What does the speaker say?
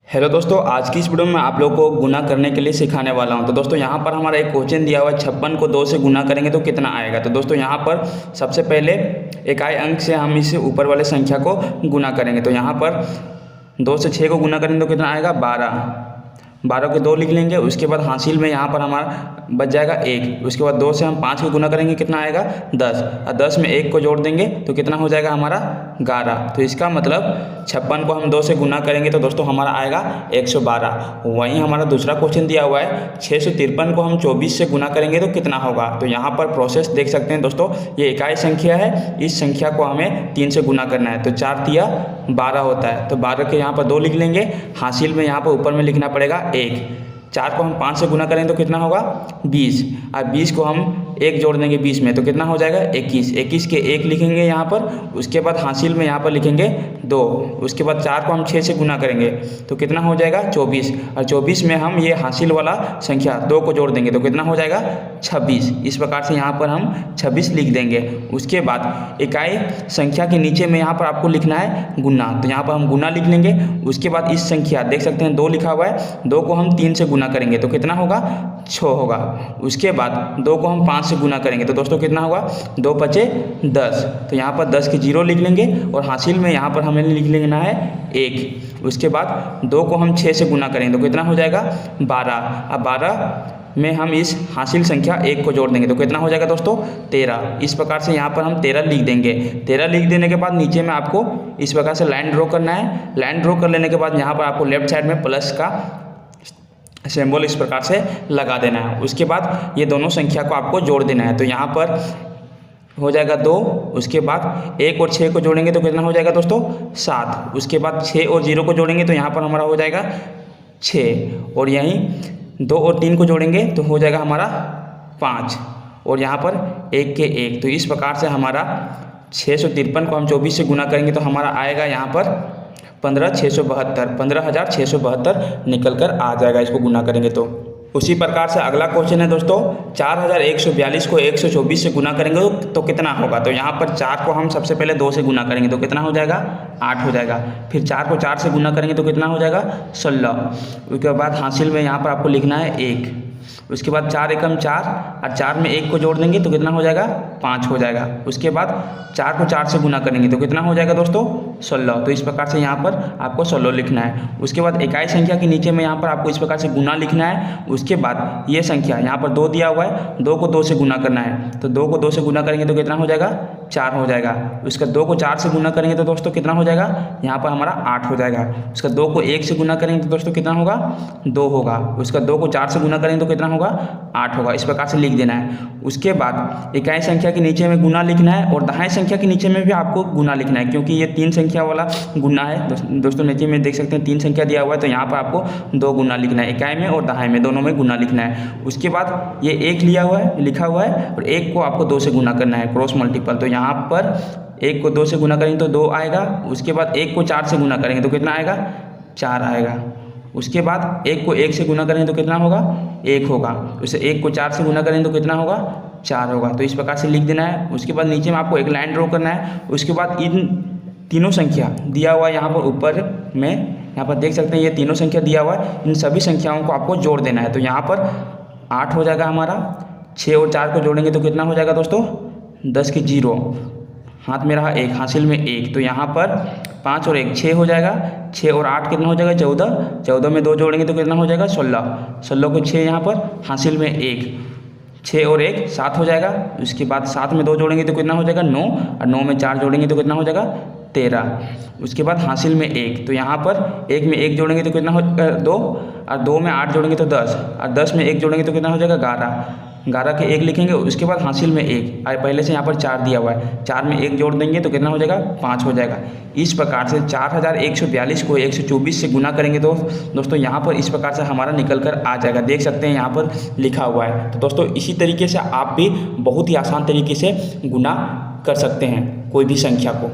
Hello दोस्तों, आज की इस वीडियो में आप लोगों को गुना करने के लिए सिखाने वाला हूं। तो दोस्तों यहाँ पर हमारा एक क्वेश्चन दिया हुआ है, 56 को 2 से गुना करेंगे तो कितना आएगा। तो दोस्तों यहाँ पर सबसे पहले इकाई अंक से हम इस ऊपर वाले संख्या को गुना करेंगे। तो यहाँ पर 2 से 6 को गुना करेंगे तो कितना आएगा 12। 12 के 2 लिख लेंगे। उसके बाद हासिल में यहाँ पर हमारा बच जाएगा 1। उसके बाद 2 से हम 5 को गुना करेंगे, कितना आएगा 10। और 10 में 1 को जोड़ देंगे तो कितना हो जाएगा हमारा 11। तो इसका मतलब 56 को हम 2 से गुना करेंगे तो दोस्तों हमारा आएगा 112। वहीं हमारा दूसरा क्वेश्चन दिया हुआ है, 653 को हम 24 से गुना करेंगे तो कितना होगा। तो यहाँ पर प्रोसेस देख सकते हैं दोस्तों, ये इकाई संख्या है, इस संख्या को हमें 3 से गुना करना है। तो 4 तिया 12 होता है। तो 12 के यहाँ पर 2 लिख लेंगे। हासिल में यहाँ पर ऊपर में लिखना पड़ेगा 1। 4 को हम 5 से गुना करेंगे तो कितना होगा 20। और 20 को हम 1 जोड़ देंगे 20 में तो कितना हो जाएगा 21। 21 के 1 लिखेंगे यहाँ पर। उसके बाद हासिल में यहाँ पर लिखेंगे 2। उसके बाद 4 को हम 6 से गुना करेंगे तो कितना हो जाएगा 24। और 24 में हम ये हासिल वाला संख्या 2 को जोड़ देंगे तो कितना हो जाएगा 26। इस प्रकार से यहाँ पर हम 26 लिख देंगे। उसके बाद इकाई संख्या के नीचे में यहाँ पर आपको लिखना है गुना। तो यहाँ पर हम गुना लिख लेंगे। उसके बाद इस संख्या देख सकते हैं 2 लिखा हुआ है, 2 को हम 3 से गुना करेंगे तो कितना होगा 6 होगा। उसके बाद 2 को हम 5 से गुना करेंगे तो दोस्तों कितना होगा 2 पचे 10। तो यहाँ पर 10 के 0 लिख लेंगे और हासिल में यहाँ पर हमें लिख लेना है 1। उसके बाद 2 को हम 6 से गुना करेंगे तो कितना हो जाएगा 12। अब 12 में हम इस हासिल संख्या 1 को जोड़ देंगे तो कितना हो जाएगा दोस्तों 13। इस प्रकार से यहाँ पर हम 13 लिख देंगे। 13 लिख देने के बाद नीचे में आपको इस प्रकार से लाइन ड्रॉ करना है। लाइन ड्रॉ कर लेने के बाद यहाँ पर आपको लेफ्ट साइड में प्लस का सिंबल इस प्रकार से लगा देना है। उसके बाद ये दोनों संख्या को आपको जोड़ देना है। तो यहाँ पर हो जाएगा 2। उसके बाद 1 और 6 को जोड़ेंगे तो कितना हो जाएगा दोस्तों 7। उसके बाद 6 और 0 को जोड़ेंगे तो यहाँ पर हमारा हो जाएगा 6। और यहीं 2 और 3 को जोड़ेंगे तो हो जाएगा हमारा 5। और यहाँ पर 1 के 1। तो इस प्रकार से हमारा 653 को हम 24 से गुना करेंगे तो हमारा आएगा यहाँ पर 15,672 निकल कर आ जाएगा इसको गुना करेंगे तो। उसी प्रकार से अगला क्वेश्चन है दोस्तों, 4142 को 124 से गुना करेंगे तो कितना होगा। तो यहाँ पर 4 को हम सबसे पहले 2 से गुना करेंगे तो कितना हो जाएगा 8 हो जाएगा। फिर 4 को 4 से गुना करेंगे तो कितना हो जाएगा 16। उसके बाद हासिल में यहाँ पर आपको लिखना है 1। उसके बाद 4 एकम 4 और 4 में 1 को जोड़ देंगे तो कितना हो जाएगा 5 हो जाएगा। उसके बाद 4 को 4 से गुना करेंगे तो कितना हो जाएगा दोस्तों 16। तो इस प्रकार से यहाँ पर आपको 16 लिखना है। उसके बाद इकाई संख्या के नीचे में यहाँ पर आपको इस प्रकार से गुना लिखना है। उसके बाद ये संख्या यहाँ पर 2 दिया हुआ है, 2 को 2 से गुना करना है। तो 2 को 2 से गुना करेंगे तो कितना हो जाएगा 4 हो जाएगा। उसका 2 को 4 से गुना करेंगे तो दोस्तों कितना हो जाएगा यहाँ पर हमारा 8 हो जाएगा। उसका 2 को 1 से गुना करेंगे तो दोस्तों कितना होगा 2 होगा। उसका 2 को 4 से गुना करेंगे तो कितना होगा 8 होगा। इस प्रकार से लिख देना है। उसके बाद इकाई संख्या के नीचे में गुना लिखना है और दहाई संख्या के नीचे में भी आपको गुना लिखना है, क्योंकि ये 3 संख्या वाला गुना है। दोस्तों नीचे में देख सकते हैं 3 संख्या दिया हुआ है, तो यहाँ पर आपको 2 गुना लिखना है। इकाई में और दहाई में दोनों में गुना लिखना है। उसके बाद ये 1 लिखा हुआ है और 1 को आपको 2 से गुना करना है, क्रॉस मल्टीपल। तो यहाँ पर 1 को 2 से गुना करेंगे तो 2 आएगा। उसके बाद 1 को 4 से गुना करेंगे तो कितना आएगा 4 आएगा। उसके बाद 1 को 1 से गुना करेंगे तो कितना होगा 1 होगा। उसे 1 को 4 से गुना करेंगे तो कितना होगा 4 होगा। तो इस प्रकार से लिख देना है। उसके बाद नीचे में आपको एक लाइन ड्रॉ करना है। उसके बाद इन तीनों संख्या दिया हुआ है यहाँ पर ऊपर में, यहाँ पर देख सकते हैं ये तीनों संख्या दिया हुआ है, इन सभी संख्याओं को आपको जोड़ देना है। तो यहाँ पर 8 हो जाएगा हमारा। 6 और 4 को जोड़ेंगे तो कितना हो जाएगा दोस्तों 10 के 0, हाथ में रहा 1, हासिल में 1। तो यहाँ पर 5 और 1 6 हो जाएगा। 6 और 8 कितना हो जाएगा 14। 14 में 2 जोड़ेंगे तो कितना हो जाएगा 16। 16 को 6 यहाँ पर, हासिल में 1। 6 और 1 7 हो जाएगा। उसके बाद 7 में 2 जोड़ेंगे तो कितना हो जाएगा 9 और 9 में 4 जोड़ेंगे तो कितना हो जाएगा 13। उसके बाद हासिल में 1। तो यहाँ पर 1 में 1 जोड़ेंगे तो कितना हो 2 और 2 में 8 जोड़ेंगे तो 10 और 10 में 1 जोड़ेंगे तो कितना हो जाएगा 11। 11 के 1 लिखेंगे। उसके बाद हासिल में 1 और पहले से यहाँ पर 4 दिया हुआ है, 4 में 1 जोड़ देंगे तो कितना हो जाएगा 5 हो जाएगा। इस प्रकार से 4142 को 124 से गुना करेंगे तो दोस्तों यहाँ पर इस प्रकार से हमारा निकल कर आ जाएगा। देख सकते हैं यहाँ पर लिखा हुआ है। तो दोस्तों इसी तरीके से आप भी बहुत ही आसान तरीके से गुना कर सकते हैं कोई भी संख्या को।